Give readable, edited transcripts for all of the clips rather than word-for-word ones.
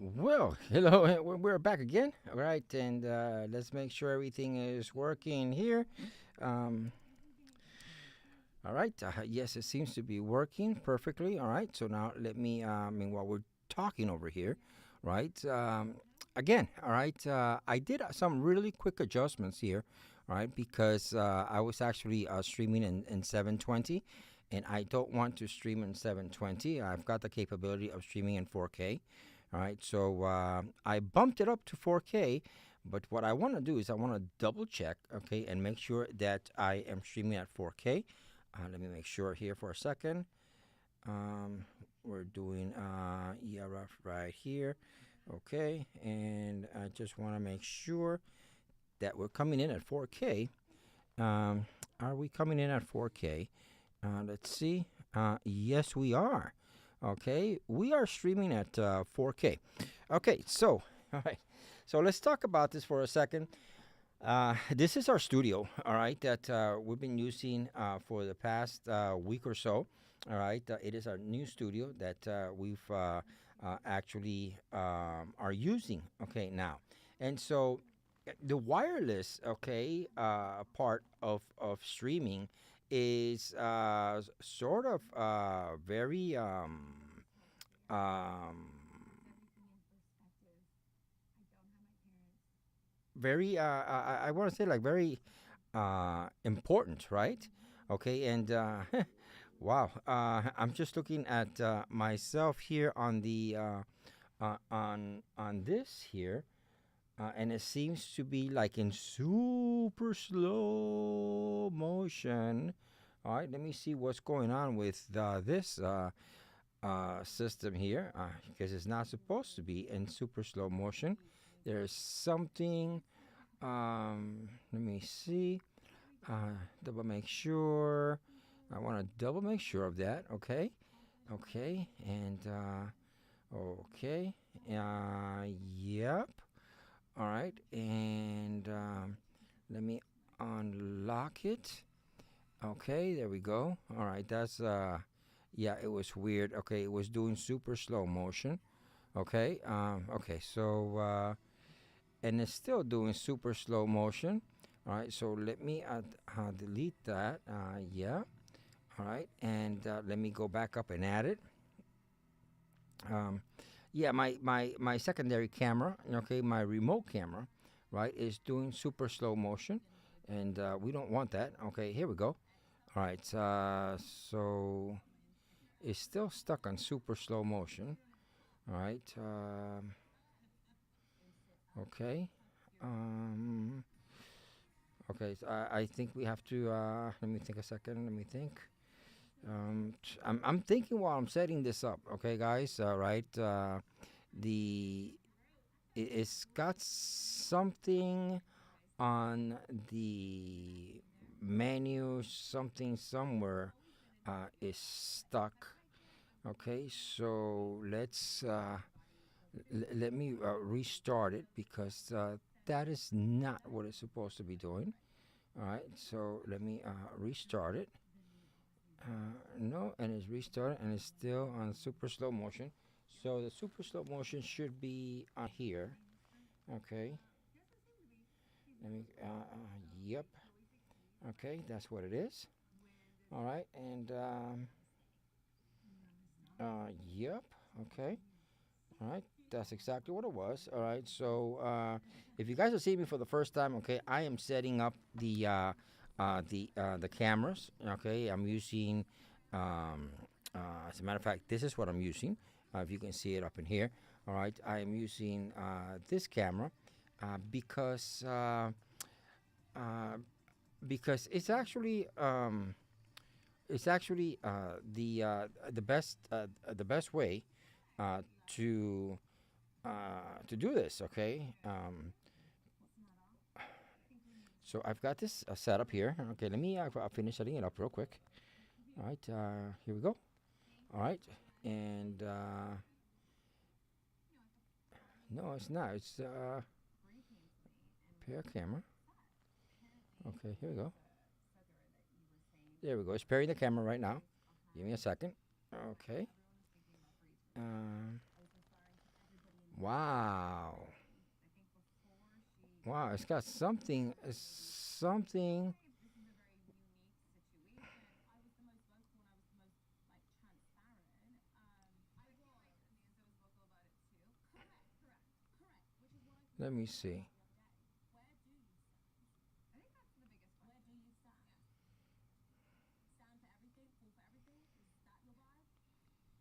Well, hello, we're back again. All right, and let's make sure everything is working here. Um, all right, yes, it seems to be working perfectly. All right, so now let me, while we're talking over here, right, again, all right, I did some really quick adjustments here, all right, because I was actually streaming in 720, and I don't want to stream in 720. I've got the capability of streaming in 4K. All right, so I bumped it up to 4K, but what I want to do is I want to double check, okay, and make sure that I am streaming at 4K. Let me make sure here for a second. Um, we're doing ERF right here, okay, and I just want to make sure that we're coming in at 4K. Um, are we coming in at 4K? Let's see. Yes, we are. Okay, we are streaming at 4K. Okay, so all right, so let's talk about this for a second. This is our studio, all right, that we've been using for the past week or so. All right, it is our new studio that we've actually are using. Okay, now, and so the wireless, okay, part of streaming is sort of very um, very I want to say like very important, right? Okay, and wow, I'm just looking at myself here on the on this here, and it seems to be like in super slow motion. All right, let me see what's going on with this system here, because it's not supposed to be in super slow motion. There's something. Let me see. Double make sure. I want to double make sure of that. Okay. Okay. And okay. Yep. All right. And let me unlock it. Okay. There we go. All right. That's yeah. It was weird. Okay. It was doing super slow motion. Okay. Okay. So and it's still doing super slow motion. All right, so let me delete that. Yeah. All right, and let me go back up and add it. Um, yeah, my secondary camera, okay, my remote camera, right, is doing super slow motion, and we don't want that. Okay, here we go. All right, so it's still stuck on super slow motion. All right. Okay. Um, Okay, so I think we have to. Let me think a second. Let me think. I'm thinking while I'm setting this up. Okay, guys. Right. The it's got something on the menu. Something somewhere is stuck. Okay, so let's let me restart it because that is not what it's supposed to be doing. All right, so let me restart it. No, and it's restarted and it's still on super slow motion. So the super slow motion should be on here. Okay, let me, yep. Okay, that's what it is. All right, and yep. Okay, all right, that's exactly what it was. All right, so if you guys are seeing me for the first time, okay, I am setting up the cameras. Okay, I'm using, um, as a matter of fact, this is what I'm using. If you can see it up in here. All right, I am using this camera uh, because it's actually the best way uh, to to do this. Okay, so I've got this set up here. Okay, let me I'll finish setting it up real quick. All right, here we go. All right, and no, it's not. It's pair camera. Okay, here we go. There we go. It's pairing the camera right now. Give me a second. Okay. Um, Wow. Wow, it's got something, something. Let me see.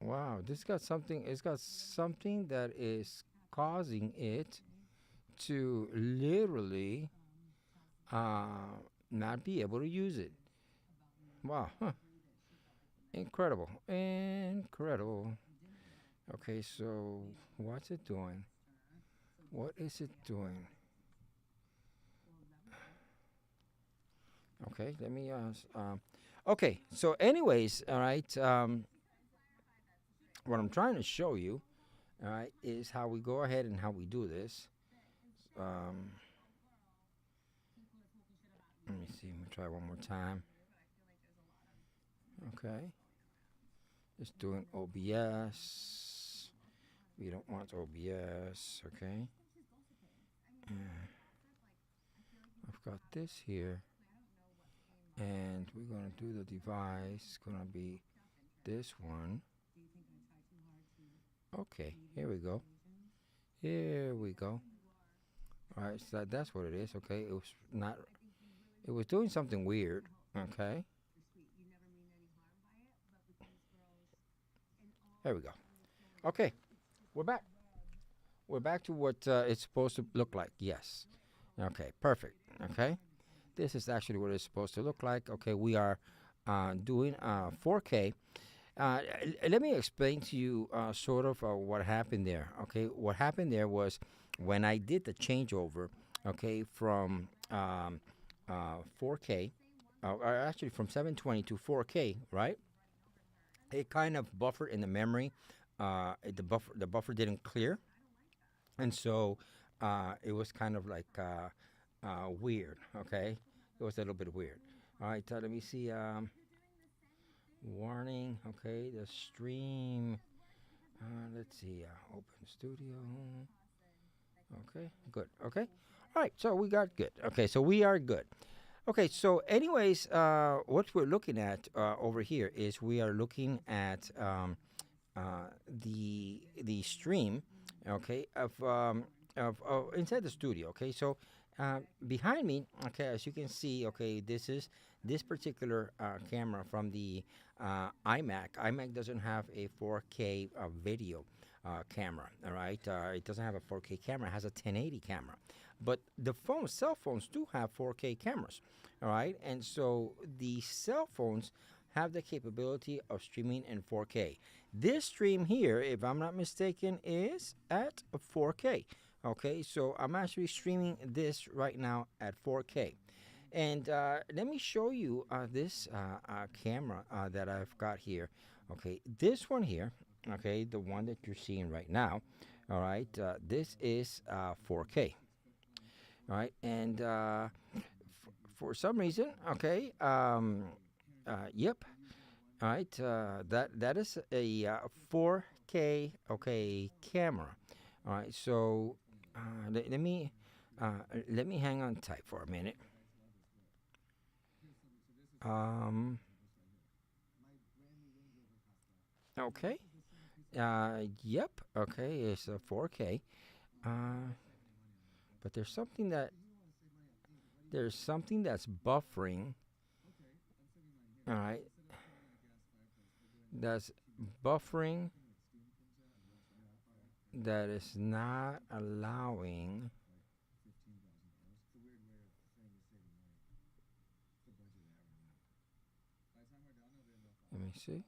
Wow, this got something. It's got something that is causing it to literally not be able to use it. Wow, huh. Incredible. Incredible. Okay, so what's it doing? What is it doing? Okay, let me okay, so anyways, all right, what I'm trying to show you, all right, is how we go ahead and how we do this. Um, Let me see. Let me try one more time. Okay. It's doing OBS. We don't want OBS. Okay. I've got this here. And we're going to do the device. It's going to be this one. Okay. Here we go. Here we go. All right. So that's what it is. Okay. It was not. It was doing something weird. Okay. There we go. Okay. We're back. We're back to what it's supposed to look like. Yes. Okay. Perfect. Okay. This is actually what it's supposed to look like. Okay. We are doing 4K. Let me explain to you sort of what happened there. Okay. What happened there was when I did the changeover, okay, from 4K, or actually from 720 to 4K, right? It kind of buffered in the memory. The buffer didn't clear, and so it was kind of like weird. Okay, it was a little bit weird. All right, let me see. Warning. Okay, the stream. Let's see. Open Studio. Okay, good. Okay, all right. So we got good. Okay, so we are good. Okay, so anyways, what we're looking at over here is we are looking at the stream, okay, of inside the studio. Okay, so behind me, okay, as you can see, okay, this is this particular camera from the iMac. iMac doesn't have a 4K video camera. All right, it doesn't have a 4K camera. It has a 1080 camera. But the cell phones do have 4K cameras. All right, and so the cell phones have the capability of streaming in 4K. This stream here, if I'm not mistaken, is at 4K. Okay, so I'm actually streaming this right now at 4K. And let me show you this camera that I've got here. Okay, this one here, okay, the one that you're seeing right now, all right, this is 4K. All right, and for some reason, okay, yep, all right, that is a 4K, okay, camera. All right, so let me hang on tight for a minute. Um, okay. Yep. Okay, it's a 4K. Uh, but there's something that's buffering. All right, that's buffering that is not allowing. Let me see.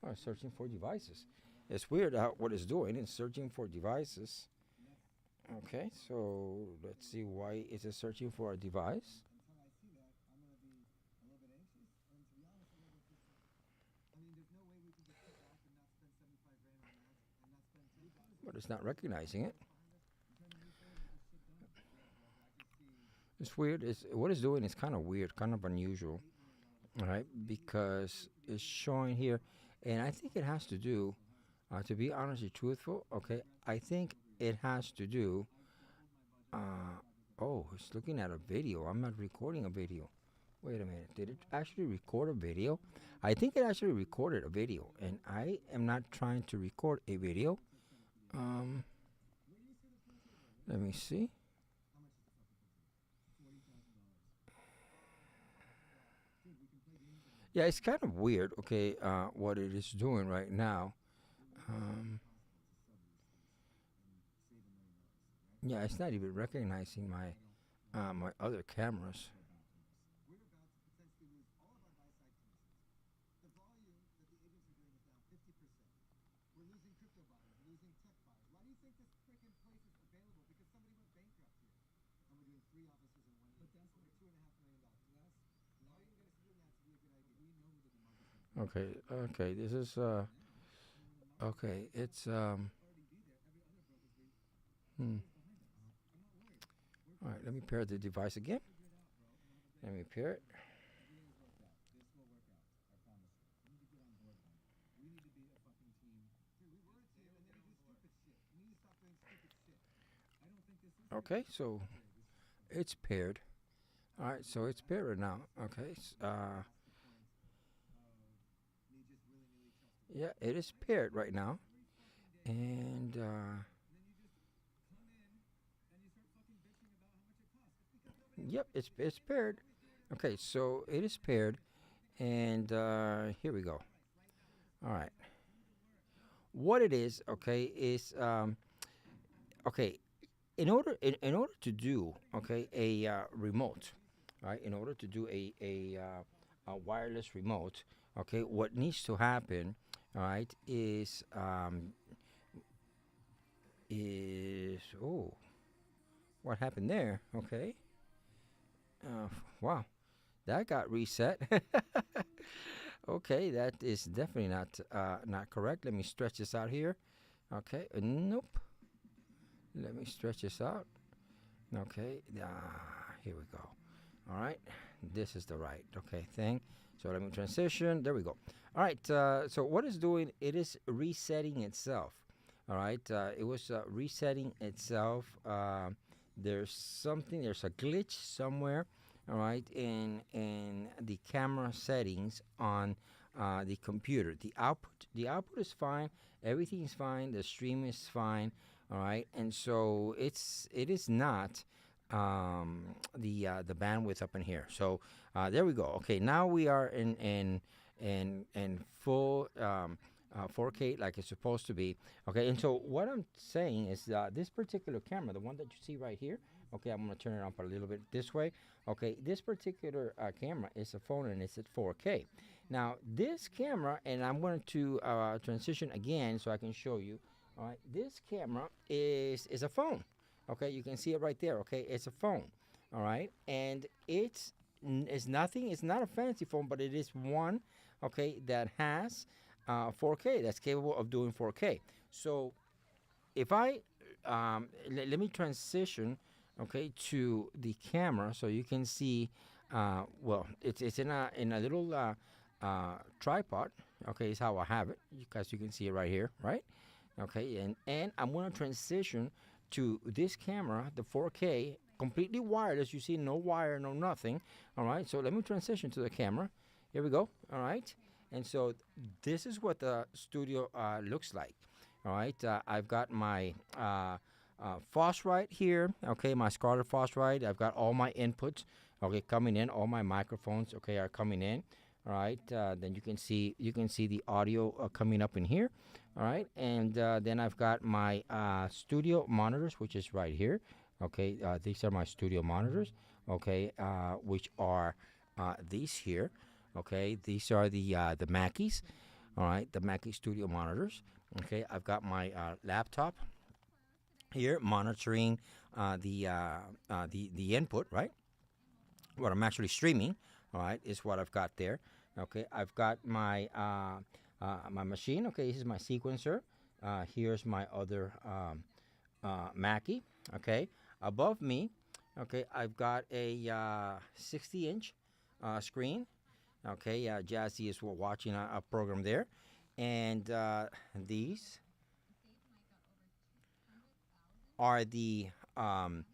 Oh, searching for devices. It's weird how what it's doing. It's searching for devices. Okay, so let's see why is it searching for a device. But it's not recognizing it. It's weird. It's what it's doing is kind of weird, kind of unusual. All right, because it's showing here, and I think it has to do, to be honestly truthful. Okay, I think it has to do. Uh, oh, it's looking at a video. I'm not recording a video. Wait a minute. Did it actually record a video? I think it actually recorded a video, and I am not trying to record a video. Um, Let me see. Yeah, it's kind of weird. Okay, what it is doing right now. Um, yeah, it's not even recognizing my other cameras. Okay, okay. This is okay. It's hmm. All right. Let me pair the device again. Let me pair it. Okay, so it's paired. All right, so it's paired right now. Okay, yeah, it is paired right now, and yep, it's paired. Okay, so it is paired, and here we go. All right, what it is, okay, is okay. In order to do okay a remote, right? In order to do a wireless remote, okay, what needs to happen, all right, is oh, what happened there? Okay, wow, that got reset. Okay, that is definitely not correct. Let me stretch this out here. Okay, nope. Let me stretch this out. Okay, here we go. All right, this is the right okay thing. So let me transition. There we go. All right. So what it's doing? It is resetting itself. All right. It was resetting itself. There's something. There's a glitch somewhere. All right. In the camera settings on the computer. The output is fine. Everything is fine. The stream is fine. All right. And so it is not the bandwidth up in here. So there we go. Okay, now we are in full 4K like it's supposed to be. Okay, and so what I'm saying is this particular camera, the one that you see right here. Okay, I'm gonna turn it up a little bit this way. Okay, this particular camera is a phone and it's at 4K. Now this camera, and I'm going to transition again so I can show you. All right, this camera is a phone. Okay, you can see it right there. Okay, it's a phone. All right, and it's nothing. It's not a fancy phone, but it is one. Okay, that has 4K. That's capable of doing 4K. So if I let me transition. Okay, to the camera so you can see. Well, it's in a little tripod. Okay, is how I have it. You guys, you can see it right here, right? Okay, and I'm going to transition to this camera, the 4K, completely wireless. You see, no wire, no nothing. All right, so let me transition to the camera. Here we go. All right, and so this is what the studio looks like. All right, I've got my phosphorite here. Okay, my Scarlett phosphorite. I've got all my inputs. Okay, coming in. All my microphones. Okay, are coming in. All right, then you can see the audio coming up in here. All right, and then I've got my studio monitors, which is right here. Okay, these are my studio monitors. Okay, which are these here. Okay, these are the Mackeys. All right, the Mackie studio monitors. Okay, I've got my laptop here monitoring the input. Right, what I'm actually streaming. All right, is what I've got there. Okay, I've got my machine. Okay, this is my sequencer. Here's my other Mackie. Okay, above me. Okay, I've got a 60-inch screen. Okay, Jazzy is watching a program there, and these are um,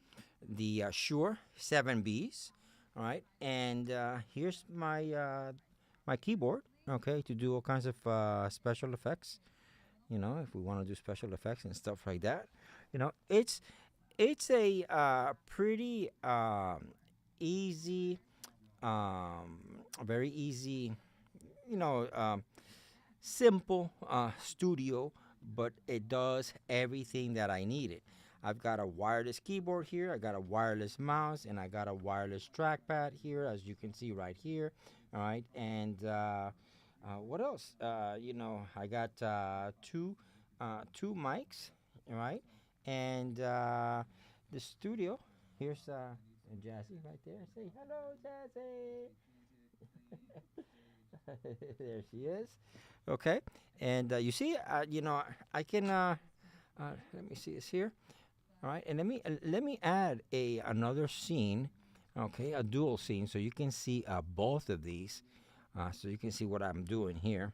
the Shure 7Bs. All right, and here's my keyboard. Okay, to do all kinds of special effects. If we want to do special effects and stuff like that. It's a pretty easy, very easy, you know, um, simple studio, but it does everything that I needed. I've got a wireless keyboard here, I got a wireless mouse, and I got a wireless trackpad here, as you can see right here. All right, and what else? I got two mics. All right, and the studio. Here's Jazzy right there. Say hello, Jazzy. There she is. Okay, and you see, I can. Let me see this here. All right, and let me add another scene. Okay, a dual scene, so you can see both of these. So you can see what I'm doing here.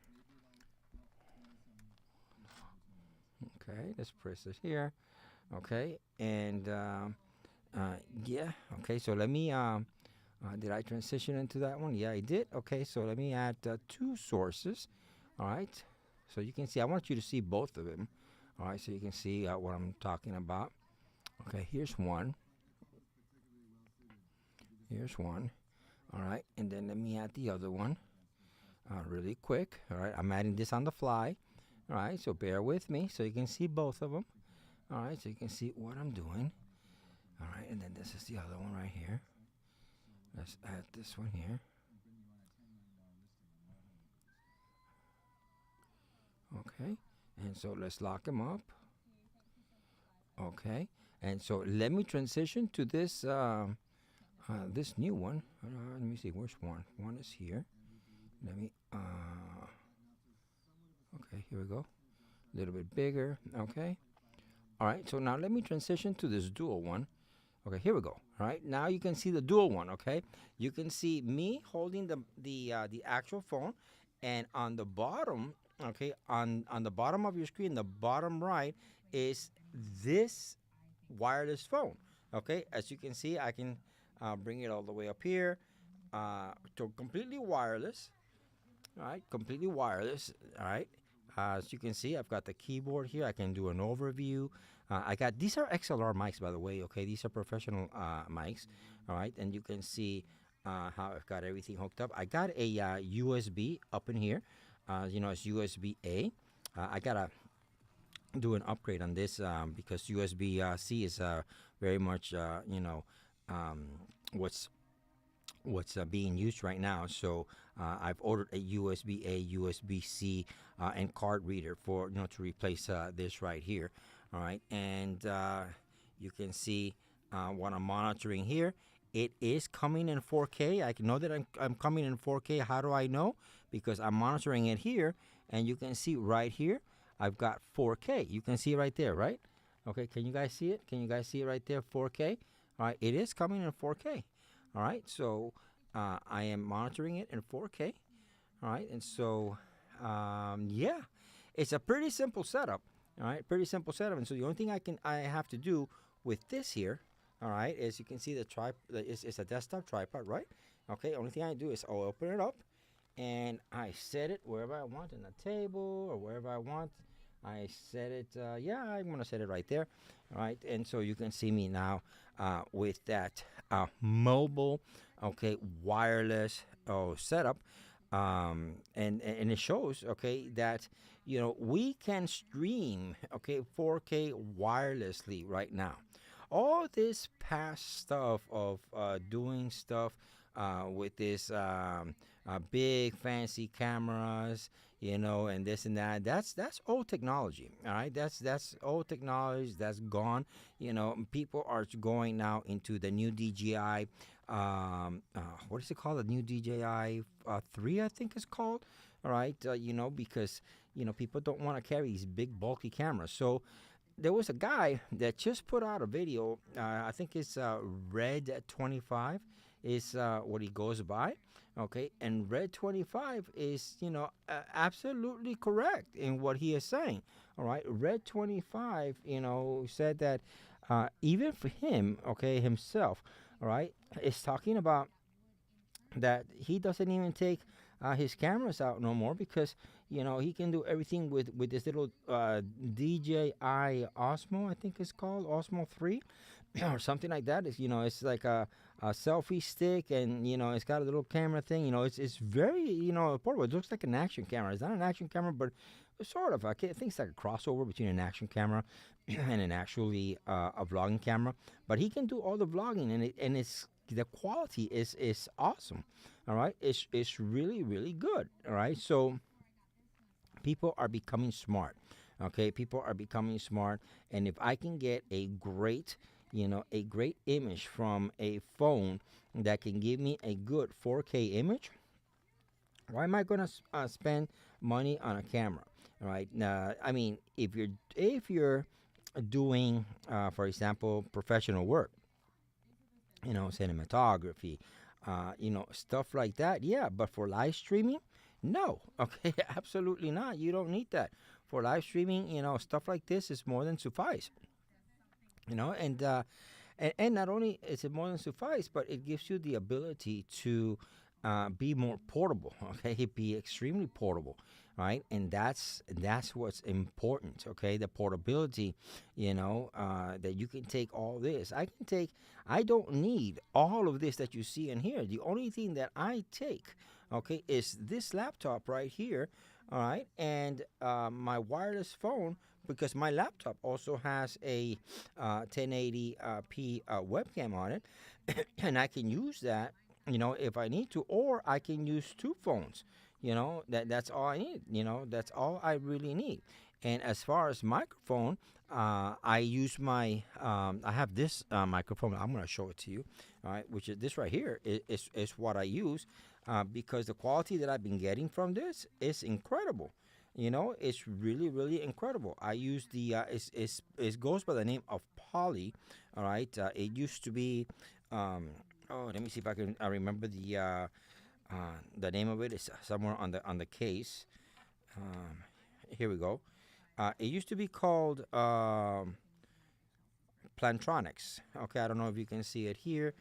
Okay, let's press it here. Okay, and yeah. Okay, so let me. Did I transition into that one? Yeah, I did. Okay, so let me add two sources. All right, so you can see. I want you to see both of them. All right, so you can see what I'm talking about. Okay, here's one. Here's one. All right, and then let me add the other one really quick. All right, I'm adding this on the fly. All right, so bear with me so you can see both of them. All right, so you can see what I'm doing. All right, and then this is the other one right here. Let's add this one here. Okay, and so let's lock them up. Okay, and so let me transition to this new one. Let me see, where's one? One is here. Let me. Okay, here we go. A little bit bigger. Okay. All right. So now let me transition to this dual one. Okay, here we go. All right, now you can see the dual one. Okay, you can see me holding the actual phone, and on the bottom, okay, on the bottom of your screen, the bottom right is this wireless phone. Okay, as you can see, I can bring it all the way up here, to completely wireless. All right, completely wireless. All right. As you can see, I've got the keyboard here. I can do an overview. I got these are XLR mics, by the way. Okay, these are professional mics. All right, and you can see how I've got everything hooked up. I got a USB up in here. It's USB A. I gotta do an upgrade on this because USB C is very much um, what's being used right now. So I've ordered a USB A, USB C, and card reader for to replace this right here. All right, and you can see what I'm monitoring here. It is coming in 4K. I know that I'm coming in 4K. How do I know? Because I'm monitoring it here, and you can see right here, I've got 4K. You can see right there, right? Okay, can you guys see it? Can you guys see it right there, 4K? All right, it is coming in 4K. All right, so I am monitoring it in 4K. All right, and so yeah, it's a pretty simple setup. All right, pretty simple setup. And so the only thing I have to do with this here, all right, is you can see the it's a desktop tripod, right? Okay, only thing I do is I'll open it up, and I set it wherever I want, in the table or wherever I want. I set it. Yeah, I'm gonna set it right there. All right, and so you can see me now with that mobile, okay, wireless setup, and it shows, okay, that we can stream, okay, 4K wirelessly right now. All this past stuff of doing stuff with this big fancy cameras, and this and that. That's old technology. All right, that's old technology. That's gone. People are going now into the new DJI. What is it called? The new DJI 3, I think it's called. All right, because people don't want to carry these big bulky cameras. So there was a guy that just put out a video. I think it's Red 25 is what he goes by. Okay, and Red 25 is, absolutely correct in what he is saying. All right, Red 25, said that even for him, okay, himself, all right, is talking about that he doesn't even take his cameras out no more because he can do everything with this little DJI Osmo, I think it's called Osmo 3 or something like that. It's like a selfie stick, and it's got a little camera thing. It's very portable. It looks like an action camera. It's not an action camera, but sort of. I think it's like a crossover between an action camera and an actually a vlogging camera. But he can do all the vlogging, and it's the quality is awesome. All right, it's really really good. All right, so people are becoming smart. Okay, people are becoming smart, and if I can get a great image from a phone that can give me a good 4K image, why am I gonna spend money on a camera? All right, now, I mean, if you're doing, for example, professional work, cinematography, stuff like that. Yeah, but for live streaming, no. Okay, absolutely not. You don't need that for live streaming. Stuff like this is more than suffice. And not only is it more than suffice, but it gives you the ability to be more portable. Okay, be extremely portable, right? And that's what's important. Okay, the portability. That you can take all this. I don't need all of this that you see in here. The only thing that I take, okay, is this laptop right here. All right, and my wireless phone, because my laptop also has a 1080p webcam on it, and I can use that, if I need to, or I can use two phones. That's all I need. That's all I really need. And as far as microphone, I use I have this microphone. I'm going to show it to you. All right, which is this right here is what I use because the quality that I've been getting from this is incredible. It's really, really incredible. I use it goes by the name of Poly. All right. It used to be, let me see if I can I remember the name of it. Is somewhere on the case. Um, Here we go. It used to be called Plantronics. Okay, I don't know if you can see it here.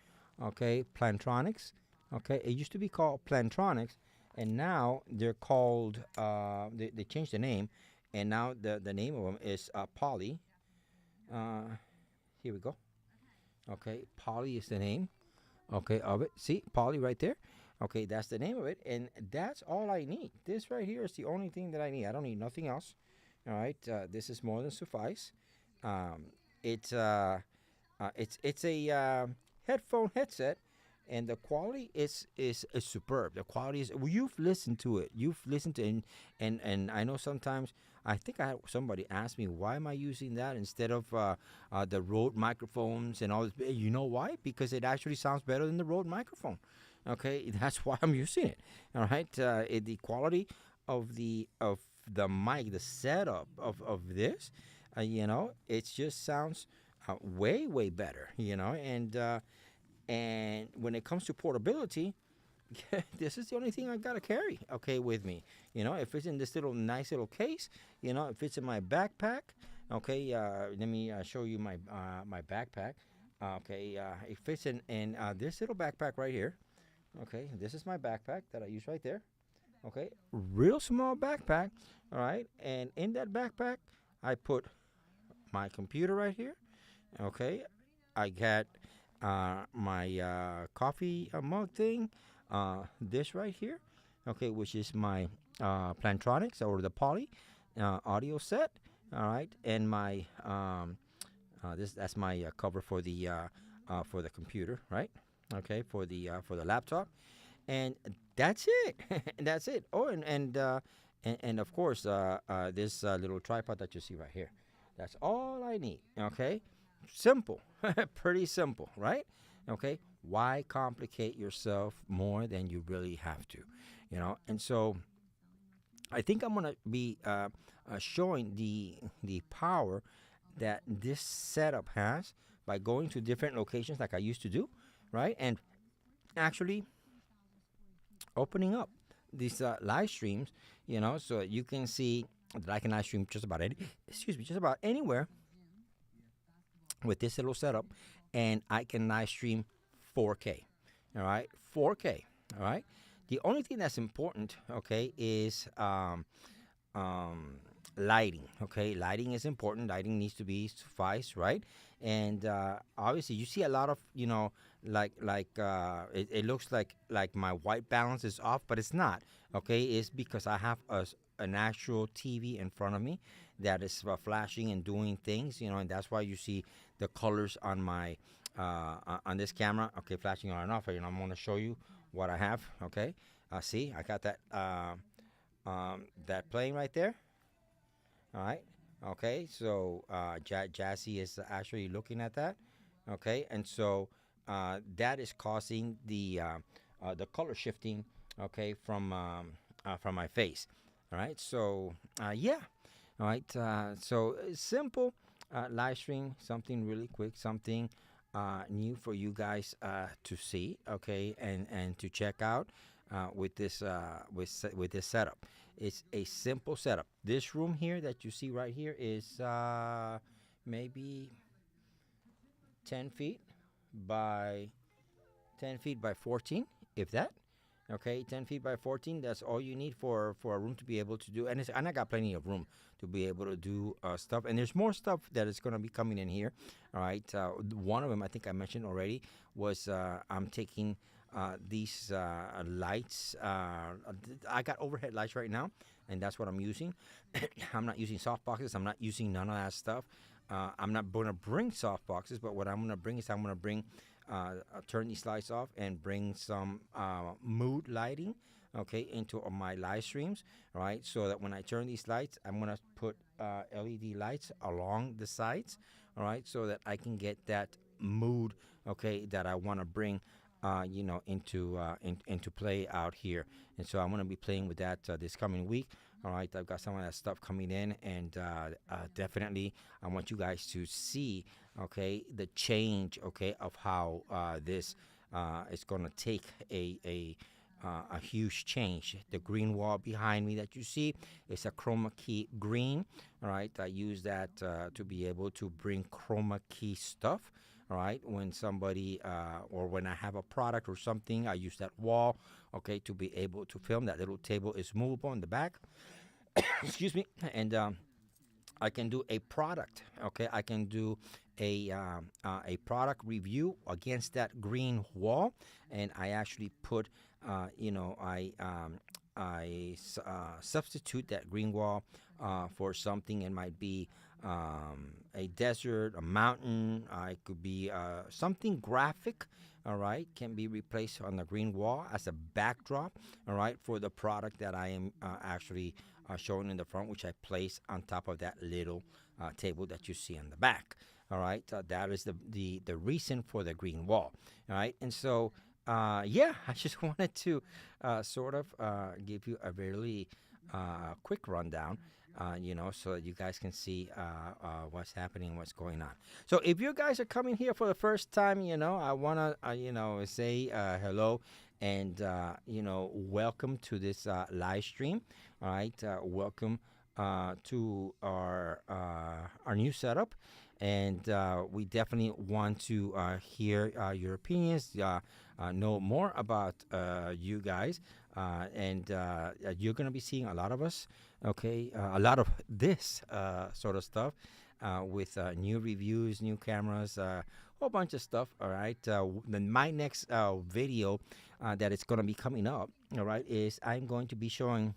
Okay, Plantronics. Okay, it used to be called Plantronics, and now they're called. They changed the name, and now the name of them is Poly. Uh, Here we go. Okay, Poly is the name. Okay, of it. See, Poly right there. Okay, that's the name of it, and that's all I need. This right here is the only thing that I need. I don't need nothing else. All right, this is more than suffice. Um, it's a headphone headset, and the quality is superb. The quality is. Well, you've listened to it. You've listened to it, and I know sometimes. I think I had somebody ask me why am I using that instead of the Rode microphones and all this. You know why? Because it actually sounds better than the Rode microphone. Okay, that's why I'm using it. All right, the quality of the mic, the setup of this, it just sounds way way better. And when it comes to portability, this is the only thing I gotta carry, okay, with me. If it's in this little nice little case, if it's in my backpack, okay. Let me show you my backpack. Okay, it fits in this little backpack right here. Okay, this is my backpack that I use right there. Okay, real small backpack. All right, and in that backpack, I put my computer right here. Okay, I got my coffee mug thing, this right here. Okay, which is my Plantronics or the Poly audio set. All right, and my that's my cover for the computer, right? Okay, for the laptop, and that's it. That's it. Oh, and of course, this little tripod that you see right here. That's all I need. Okay, simple, pretty simple, right? Okay, why complicate yourself more than you really have to? And so I think I'm gonna be showing the power that this setup has by going to different locations like I used to do, right? And actually opening up these live streams, so you can see that I can live stream just about excuse me, just about anywhere with this little setup, and I can live stream 4K. All right, 4K. All right. The only thing that's important, okay, is um, lighting. Okay, lighting is important. Lighting needs to be suffice, right? And obviously, you see a lot of it looks like my white balance is off, but it's not. Okay, it's because I have an actual TV in front of me that is flashing and doing things, and that's why you see the colors on my on this camera. Okay, flashing on and off. I'm going to show you what I have. Okay, see, I got that that playing right there. All right. Okay. So Jazzy is actually looking at that. Okay. And so that is causing the color shifting. Okay, from my face. All right. So yeah. All right. So simple live stream, something really quick, something new for you guys to see. Okay, and to check out with this with this setup. It's a simple setup. This room here that you see right here is maybe 10 feet by 10 feet by 14, if that. Okay, 10 feet by 14. That's all you need for a room to be able to do. And I got plenty of room to be able to do stuff. And there's more stuff that is going to be coming in here. All right. One of them, I think I mentioned already, was I'm taking these lights. I got overhead lights right now, and that's what I'm using. I'm not using soft boxes. I'm not using none of that stuff. I'm not going to bring soft boxes, but what I'm going to bring is I'm going to bring turn these lights off and bring some mood lighting, okay, into my live streams, right? So that when I turn these lights, I'm gonna put LED lights along the sides, all right, so that I can get that mood, okay, that I want to bring, into play out here. And so I'm gonna be playing with that this coming week. All right, I've got some of that stuff coming in, and definitely I want you guys to see, okay, the change, okay, of how this is going to take a huge change. The green wall behind me that you see is a chroma key green. All right, I use that to be able to bring chroma key stuff. All right, when somebody or when I have a product or something, I use that wall, okay, to be able to film. That little table is movable in the back. Excuse me, and I can do a product. Okay, I can do a product review against that green wall, and I actually put, substitute that green wall for something. It might be a desert, a mountain. It could be something graphic. All right, can be replaced on the green wall as a backdrop. All right, for the product that I am actually showing in the front, which I place on top of that little table that you see on the back. All right, that is the reason for the green wall. All right, and so yeah, I just wanted to sort of give you a really quick rundown. So that you guys can see what's happening, what's going on. So if you guys are coming here for the first time, I want to, say hello and, welcome to this live stream. All right. Welcome to our new setup. And we definitely want to hear your opinions, know more about you guys. And you're going to be seeing a lot of us, okay, a lot of this sort of stuff with new reviews, new cameras, a whole bunch of stuff. All right. Then my next video that is going to be coming up, all right, is I'm going to be showing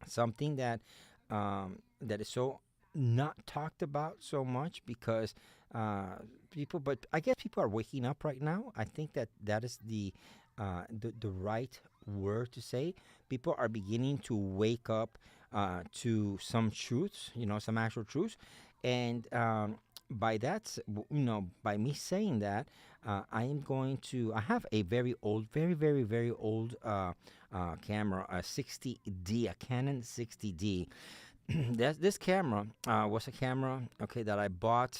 something that that is so not talked about so much because but I guess people are waking up right now. I think that is the right word to say. People are beginning to wake up to some truths, some actual truths, and by that, by me saying that, I have a very old, very, very, very old camera, a 60D, a Canon 60D. This camera was a camera, okay, that I bought.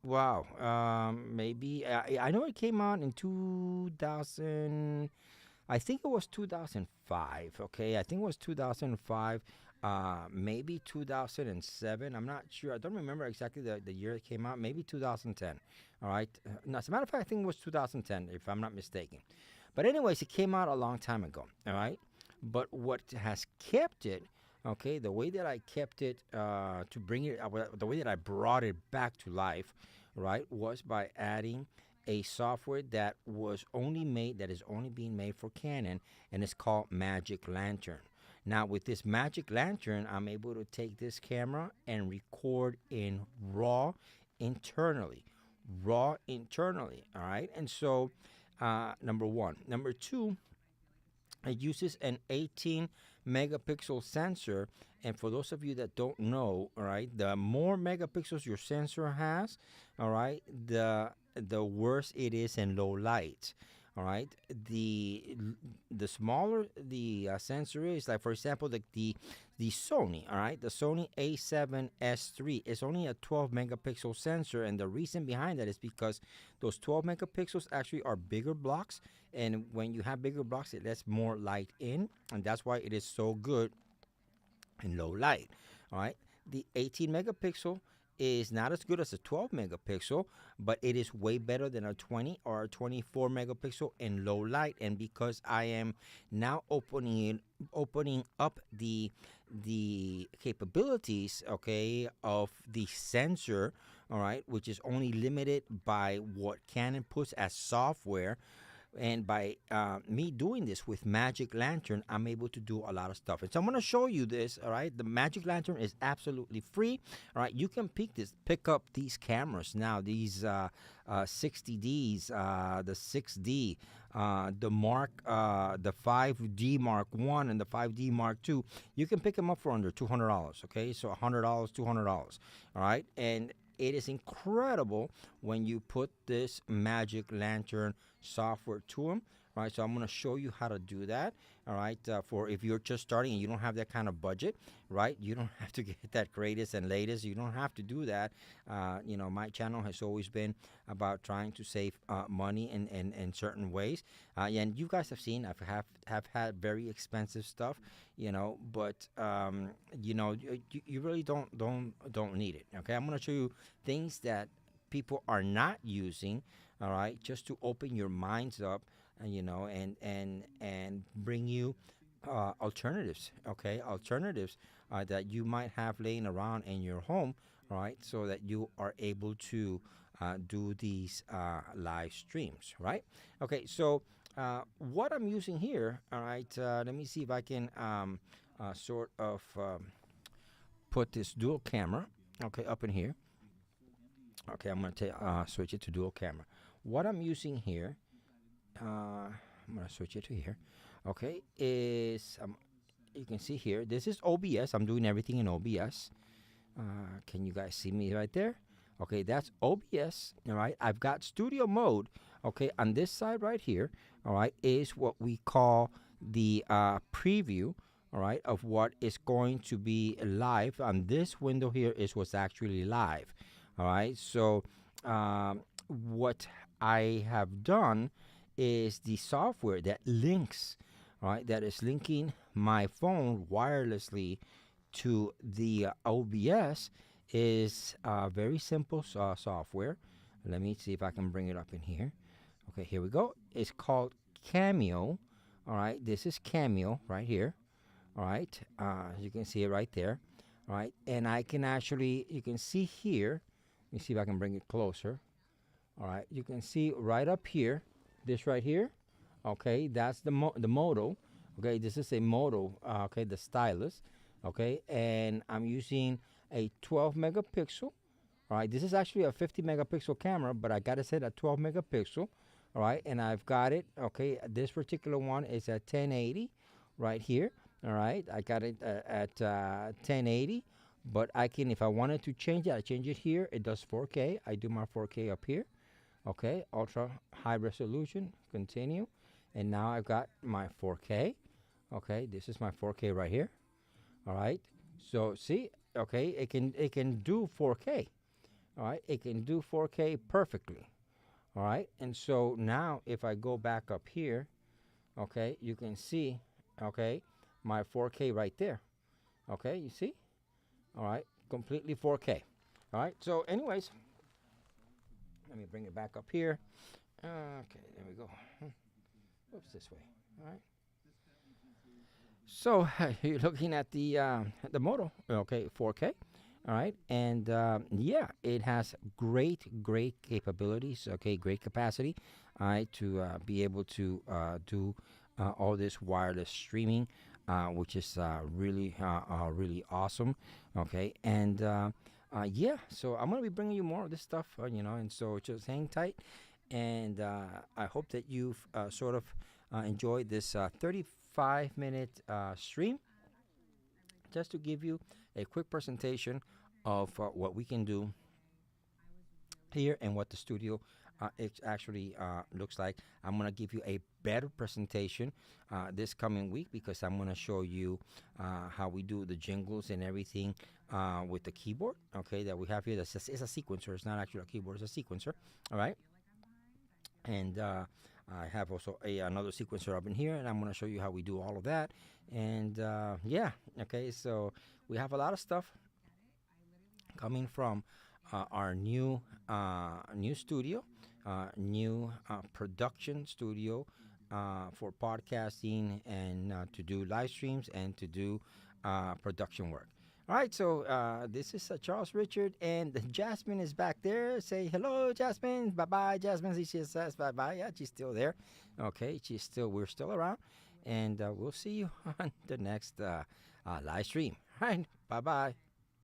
Wow, maybe I know it came out in 2000. I think it was 2005. Okay, I think it was 2005. Maybe 2007. I'm not sure. I don't remember exactly the year it came out. Maybe 2010. All right. No, as a matter of fact, I think it was 2010, if I'm not mistaken. But anyways, it came out a long time ago. All right. But what has kept it, okay, the way that I kept it to bring it, the way that I brought it back to life, right, was by adding a software that is only being made for Canon, and it's called Magic Lantern. Now, with this Magic Lantern, I'm able to take this camera and record in raw internally. All right, and so number one, number two, it uses an 18 megapixel sensor. And for those of you that don't know, all right, the more megapixels your sensor has, all right, the worse it is in low light. All right, the smaller the sensor is, like for example, the Sony, all right, the Sony A7S3 is only a 12 megapixel sensor, and the reason behind that is because those 12 megapixels actually are bigger blocks, and when you have bigger blocks, it lets more light in, and that's why it is so good in low light. All right, the 18 megapixel is not as good as a 12 megapixel, but it is way better than a 20 or a 24 megapixel in low light. And because I am now opening up the capabilities, okay, of the sensor, all right, which is only limited by what Canon puts as software. And by me doing this with Magic Lantern, I'm able to do a lot of stuff. And so I'm going to show you this, all right? The Magic Lantern is absolutely free, all right? You can pick up these cameras now, these 60Ds, the 6D, the 5D Mark 1 and the 5D Mark 2. You can pick them up for under $200, okay? So $100, $200, all right? And it is incredible when you put this Magic Lantern software to them. Right, so I'm going to show you how to do that. All right, for if you're just starting and you don't have that kind of budget, right? You don't have to get that greatest and latest. You don't have to do that. My channel has always been about trying to save money in certain ways. And you guys have seen have had very expensive stuff, but you really don't need it. Okay, I'm going to show you things that people are not using. All right, just to open your minds up, and bring you alternatives. Okay, alternatives that you might have laying around in your home. All right, so that you are able to do these live streams. Right. Okay, so what I'm using here. All right, let me see if I can sort of put this dual camera. Okay, up in here. Okay, I'm going to switch it to dual camera. What I'm using here, I'm going to switch it to here, okay, is, you can see here, this is OBS. I'm doing everything in OBS. Can you guys see me right there? Okay, that's OBS, all right? I've got studio mode, okay, on this side right here, all right, is what we call the preview, all right, of what is going to be live. On this window here is what's actually live, all right? So what I have done is the software that links, all right, that is linking my phone wirelessly to the OBS is very simple software. Let me see if I can bring it up in here. Okay, here we go. It's called Cameo. All right, this is Cameo right here. All right, you can see it right there. All right, and I can actually, you can see here. Let me see if I can bring it closer. All right, you can see right up here, this right here. Okay, that's the Moto. Okay, this is a Moto. Okay, the stylus. Okay, and I'm using a 12 megapixel. All right, this is actually a 50 megapixel camera, but I got it set at 12 megapixel. All right, and I've got it. Okay, this particular one is at 1080 right here. All right, I got it at 1080. But I can, if I wanted to change it, I change it here. It does 4K. I do my 4K up here. Okay, ultra high resolution, continue. And now I've got my 4K. Okay, this is my 4K right here. All right, so see, okay, it can do 4K. All right, it can do 4K perfectly. All right, and so now if I go back up here, okay, you can see, okay, my 4K right there. Okay, you see? All right, completely 4K. All right, so anyways, let me bring it back up here. Okay, there we go. Oops, this way. All right. So you're looking at the Moto, okay, 4K. All right, and yeah, it has great capabilities. Okay, great capacity. All right, to be able to do all this wireless streaming, which is really awesome. Okay, and yeah, so I'm gonna be bringing you more of this stuff, and so just hang tight, and I hope that you've sort of enjoyed this 35-minute stream, just to give you a quick presentation of what we can do here and what the studio it actually looks like. I'm going to give you a better presentation this coming week, because I'm going to show you how we do the jingles and everything with the keyboard, okay, that we have here. It's a sequencer. It's not actually a keyboard. It's a sequencer, all right? And I have also another sequencer up in here, and I'm going to show you how we do all of that. And yeah, okay, so we have a lot of stuff coming from our new studio, new production studio for podcasting, and to do live streams and to do production work. All right, so this is Charles Richard, and Jasmine is back there. Say hello, Jasmine. Bye bye, Jasmine. She says bye bye. Yeah, she's still there. Okay, we're still around, and we'll see you on the next live stream. All right, bye bye.